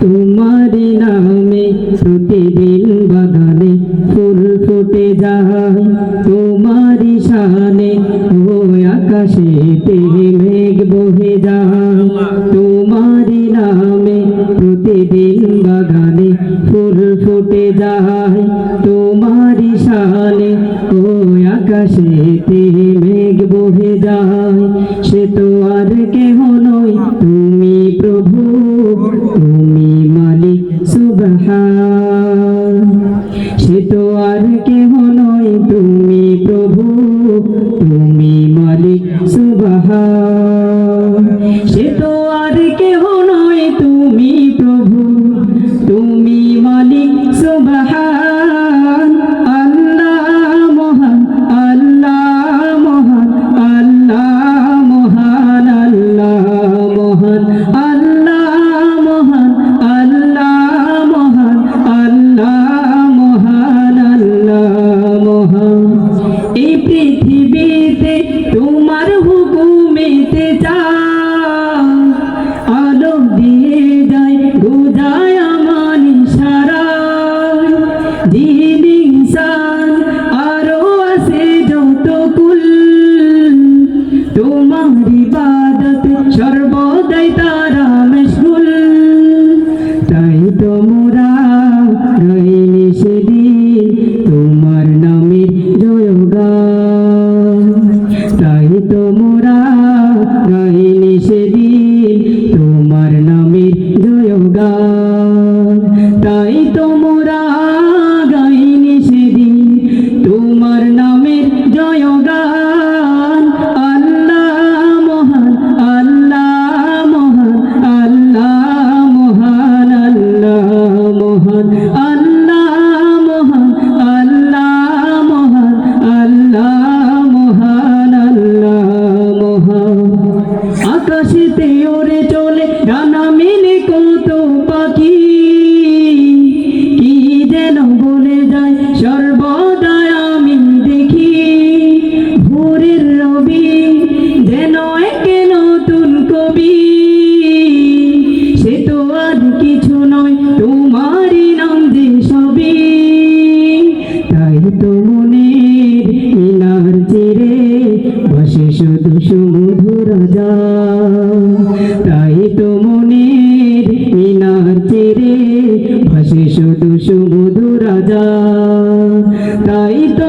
তোমারি নামে প্রতিদিন বাগানে ফুল ফুটে যায়, তোমারি শানে ও আকাশেতে মেঘ বহে যায়। তোমারি নামে প্রতিদিন বাগানে ফুল ফুটে যায়, তোমারি শানে ও আকাশেতে মেঘ বহে যায়। সে তো আর কেহ নয়, তুমি প্রভু, তুমি মালিক সুবহান। সে তো আর কেহ নয়, তুমি প্রভু, তুমি মালিক সুবহান। সে তো আর কেহ নয়, তুমি প্রভু, তুমি মালিক সুবহান। আল্লাহ মহান, আল্লাহ মহান, আল্লাহ মহান, আল্লাহ মহান, আল্লাহ মহান, আল্লাহ মহান, আল্লাহ মহান, আল্লাহ মহান। এই পৃথিবীতে তোমার হুকুমেতে চাই, আলো দিয়ে যায় বুঝায় আমার ইশারায়। জিন ইনসান আরো আছে যত কুল, তোমার ইবাদত সর্বদাই তারা মশগুল। তাই তো মোরা গাইনি সেদিন তোমার নামের জয়গান। তাই তো মোরা গাইনি সেদিন তোমার নামের জয়গান। তাই তো মোরা গাইনি সেদিন তোমার নামের জয়গান। আল্লাহ মহান, আল্লাহ মহান, আল্লাহ মহান, আল্লাহ মহান, আল্লাহ মহান, আল্লাহ মহান, আল্লাহ মহান, আল্লাহ মহান। আকাশেতে ওরে চলে ডানা মেলে কত পাখি, কি যেন বলে যায় সর্বদাই আমি দেখি। ভোরের রবি যেন এক নতুন কবি, সে তো আর কিছু নয়, তোমারই নাম যে সবই। তাই তো মনের ইনার চিরে বসে শুধু সুমধুর যান। তাই তো মনের ইনার চিরে ভাসে শুধু সুমধুর যান। তাই তো